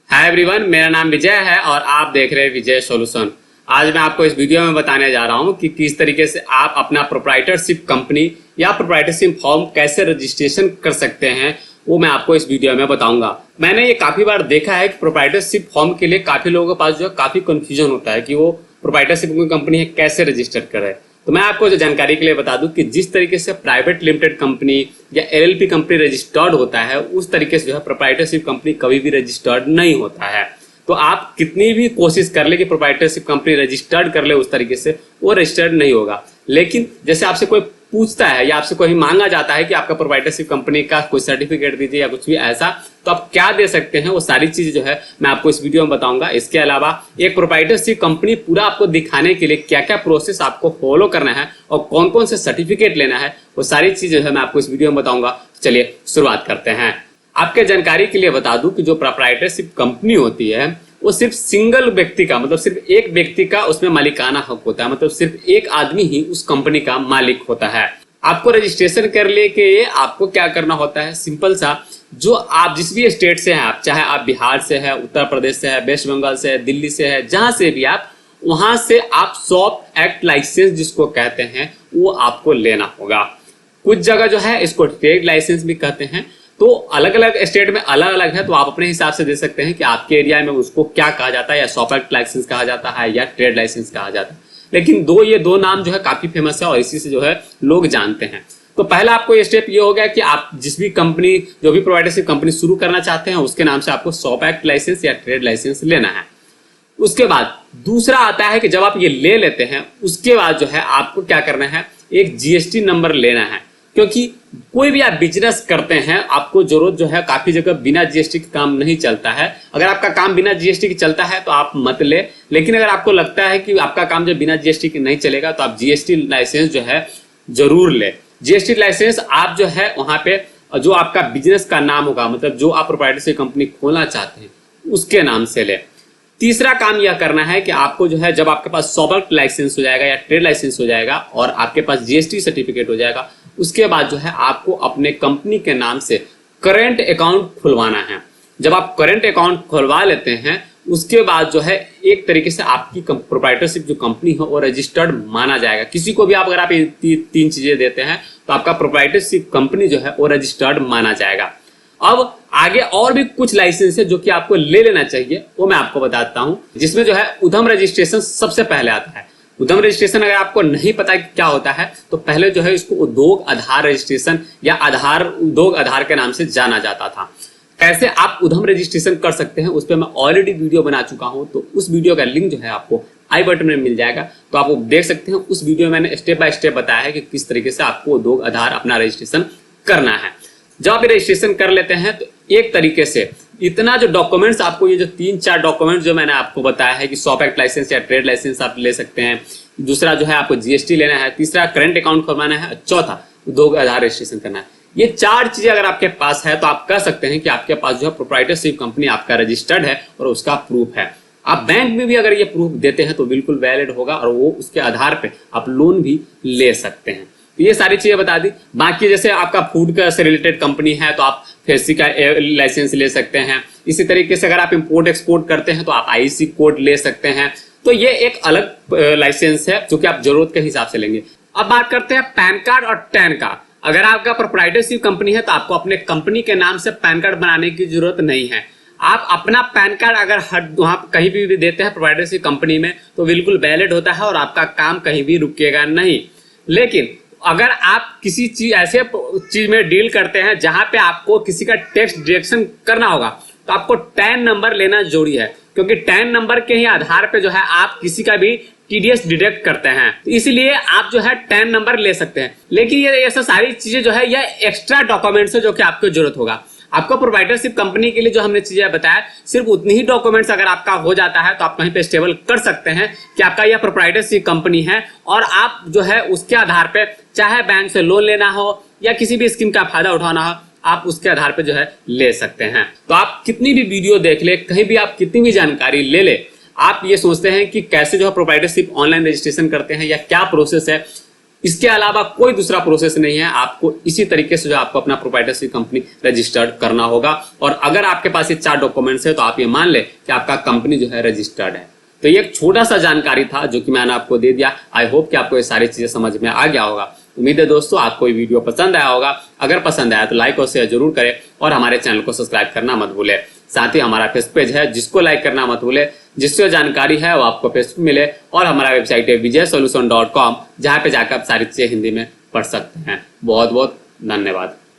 Hi everyone, मेरा नाम विजय है और आप देख रहे हैं विजय सॉल्यूशन। आज मैं आपको इस वीडियो में बताने जा रहा हूं कि किस तरीके से आप अपना प्रोप्राइटरशिप कंपनी या प्रोप्राइटरशिप फॉर्म कैसे रजिस्ट्रेशन कर सकते हैं, वो मैं आपको इस वीडियो में बताऊंगा। मैंने ये काफी बार देखा है कि प्रोप्राइटरशिप फॉर्म के लिए काफी लोगों के पास जो है काफी कंफ्यूजन होता है कि वो प्रोप्राइटरशिप कंपनी है कैसे रजिस्टर करे। तो मैं आपको जो जानकारी के लिए बता दूं कि जिस तरीके से प्राइवेट लिमिटेड कंपनी या एलएलपी कंपनी रजिस्टर्ड होता है, उस तरीके से जो है प्रोप्राइटरशिप कंपनी कभी भी रजिस्टर्ड नहीं होता है। तो आप कितनी भी कोशिश कर ले कि प्रोप्राइटरशिप कंपनी रजिस्टर्ड कर ले, उस तरीके से वो रजिस्टर्ड नहीं होगा। लेकिन जैसे आपसे कोई पूछता है या आपसे कोई मांगा जाता है कि आपका प्रोप्राइटरशिप कंपनी का कोई सर्टिफिकेट दीजिए या कुछ भी ऐसा, तो आप क्या दे सकते हैं, वो सारी चीजें जो है मैं आपको इस वीडियो में बताऊंगा। इसके अलावा एक प्रोप्राइटरशिप कंपनी पूरा आपको दिखाने के लिए क्या क्या प्रोसेस आपको फॉलो करना है और कौन कौन से सर्टिफिकेट लेना है, वो सारी चीजें है मैं आपको इस वीडियो में बताऊंगा। चलिए शुरुआत करते हैं। आपके जानकारी के लिए बता दूं कि जो प्रोप्राइटरशिप कंपनी होती है वो सिर्फ सिंगल व्यक्ति का, मतलब सिर्फ एक व्यक्ति का उसमें मालिकाना हक होता है, मतलब सिर्फ एक आदमी ही उस कंपनी का मालिक होता है। आपको रजिस्ट्रेशन कर लेके आपको क्या करना होता है, सिंपल सा, जो आप जिस भी स्टेट से हैं, आप चाहे आप बिहार से है, उत्तर प्रदेश से है, वेस्ट बंगाल से है, दिल्ली से है, जहां से भी आप, वहां से आप शॉप एक्ट लाइसेंस जिसको कहते हैं वो आपको लेना होगा। कुछ जगह जो है इसको ट्रेड लाइसेंस भी कहते हैं, तो अलग अलग स्टेट में अलग अलग है, तो आप अपने हिसाब से दे सकते हैं कि आपके एरिया में उसको क्या कहा जाता है, या शॉप एक्ट लाइसेंस कहा जाता है या ट्रेड लाइसेंस कहा जाता है। लेकिन ये दो नाम जो है काफी फेमस है और इसी से जो है लोग जानते हैं। तो पहला आपको ये स्टेप ये हो गया कि आप जिस भी कंपनी, जो भी प्रोवाइडरशिप कंपनी शुरू करना चाहते हैं, उसके नाम से आपको शॉप एक्ट लाइसेंस या ट्रेड लाइसेंस लेना है। उसके बाद दूसरा आता है कि जब आप ये ले लेते हैं, उसके बाद जो है आपको क्या करना है, एक जीएसटी नंबर लेना है। क्योंकि कोई भी आप बिजनेस करते हैं, आपको जरूरत जो है, काफी जगह बिना जीएसटी के काम नहीं चलता है। अगर आपका काम बिना जीएसटी के चलता है तो आप मत ले, लेकिन अगर आपको लगता है कि आपका काम जो बिना जीएसटी के नहीं चलेगा, तो आप जीएसटी लाइसेंस जो है जरूर ले। जीएसटी लाइसेंस आप जो है वहां पे जो आपका बिजनेस का नाम होगा, मतलब जो आप प्रोप्राइटरशिप कंपनी खोलना चाहते हैं उसके नाम से ले। तीसरा काम यह करना है कि आपको जो है, जब आपके पास शॉप एक्ट लाइसेंस हो जाएगा या ट्रेड लाइसेंस हो जाएगा और आपके पास जीएसटी सर्टिफिकेट हो जाएगा, उसके बाद जो है आपको अपने कंपनी के नाम से करंट अकाउंट खुलवाना है। जब आप करंट अकाउंट खुलवा लेते हैं, उसके बाद जो है एक तरीके से आपकी प्रोप्राइटरशिप जो कंपनी है वो रजिस्टर्ड माना जाएगा। किसी को भी आप अगर आप तीन चीजें देते हैं तो आपका प्रोप्राइटरशिप कंपनी जो है वो रजिस्टर्ड माना जाएगा। अब आगे और भी कुछ लाइसेंस है जो कि आपको ले लेना चाहिए, वो मैं आपको बताता हूं। जिसमें जो है उद्यम रजिस्ट्रेशन सबसे पहले आता है। उद्यम रजिस्ट्रेशन अगर आपको नहीं पता क्या होता है, तो पहले जो है इसको उद्योग आधार रजिस्ट्रेशन या उद्योग आधार के नाम से जाना जाता था। कैसे आप उद्यम रजिस्ट्रेशन कर सकते हैं, उस पर मैं ऑलरेडी वीडियो बना चुका हूं, तो उस वीडियो का लिंक जो है आपको आई बटन में मिल जाएगा, तो आप वो देख सकते हैं। उस वीडियो में मैंने स्टेप बाय स्टेप बताया है कि किस तरीके से आपको उद्योग आधार अपना रजिस्ट्रेशन करना है। जब आप रजिस्ट्रेशन कर लेते हैं तो एक तरीके से इतना जो डॉक्यूमेंट्स आपको, ये जो 3-4 डॉक्यूमेंट जो मैंने आपको बताया है कि शॉप एक्ट लाइसेंस या ट्रेड लाइसेंस आप ले सकते हैं, दूसरा जो है आपको जीएसटी लेना है, तीसरा करंट अकाउंट खुलवाना है, चौथा उद्योग आधार रजिस्ट्रेशन करना है। ये 4 चीजें अगर आपके पास है तो आप कह सकते हैं कि आपके पास जो है प्रोप्राइटरशिप कंपनी आपका रजिस्टर्ड है और उसका प्रूफ है। आप बैंक में भी अगर ये प्रूफ देते हैं तो बिल्कुल वैलिड होगा और वो उसके आधार पे आप लोन भी ले सकते हैं। ये सारी चीजें बता दी। बाकी जैसे आपका फूड का से रिलेटेड कंपनी है तो आप फेसी का लाइसेंस ले सकते हैं। इसी तरीके से अगर आप इंपोर्ट एक्सपोर्ट करते हैं तो आप आईसी कोड ले सकते हैं। तो ये एक अलग लाइसेंस है जो कि आप जरूरत के हिसाब से लेंगे। अब बात करते हैं पैन कार्ड और टैन का। अगर आपका प्रोप्राइटरशिप कंपनी है तो आपको अपने कंपनी के नाम से पैन कार्ड बनाने की जरूरत नहीं है। आप अपना पैन कार्ड अगर वहां कहीं भी देते हैं प्रोप्राइटरशिप कंपनी में तो बिल्कुल वैलिड होता है और आपका काम कहीं भी रुकेगा नहीं। लेकिन अगर आप किसी चीज ऐसे चीज में डील करते हैं जहां पे आपको किसी का टैक्स डिडक्शन करना होगा, तो आपको टैन नंबर लेना जरूरी है, क्योंकि टैन नंबर के ही आधार पे जो है आप किसी का भी टीडीएस डिडक्ट करते हैं। तो इसलिए आप जो है टैन नंबर ले सकते हैं। लेकिन ये ऐसा सारी चीजें जो है यह एक्स्ट्रा डॉक्यूमेंट्स है जो कि आपको जरूरत होगा। आपको प्रोप्राइटरशिप कंपनी के लिए जो हमने चीजें बताया, सिर्फ उतनी ही डॉक्यूमेंट्स अगर आपका हो जाता है तो आप कहीं पे स्टेबल कर सकते हैं कि आपका यह प्रोप्राइटरशिप कंपनी है और आप जो है उसके आधार पे चाहे बैंक से लोन लेना हो या किसी भी स्कीम का फायदा उठाना हो, आप उसके आधार पे जो है ले सकते हैं। तो आप कितनी भी वीडियो देख ले, कहीं भी आप कितनी भी जानकारी ले ले, आप ये सोचते हैं कि कैसे जो है प्रोप्राइटरशिप ऑनलाइन रजिस्ट्रेशन करते हैं या क्या प्रोसेस है, इसके अलावा कोई दूसरा प्रोसेस नहीं है। आपको इसी तरीके से जो आपको अपना प्रोप्राइटरशिप कंपनी रजिस्टर्ड करना होगा। और अगर आपके पास ये 4 डॉक्यूमेंट्स है तो आप ये मान ले कि आपका कंपनी जो है रजिस्टर्ड है। तो ये एक छोटा सा जानकारी था जो कि मैंने आपको दे दिया। आई होप कि आपको ये सारी चीजें समझ में आ गया होगा। उम्मीद है दोस्तों आपको ये वीडियो पसंद आया होगा। अगर पसंद आया तो लाइक और शेयर जरूर करें और हमारे चैनल को सब्सक्राइब करना मत भूले। साथ ही हमारा फेसबुक पेज है जिसको लाइक करना मत भूले, जिससे जानकारी है वो आपको फेसबुक मिले। और हमारा वेबसाइट है vijaysolution.com, जहाँ पे जाकर आप सारी चीजें हिंदी में पढ़ सकते हैं। बहुत बहुत धन्यवाद।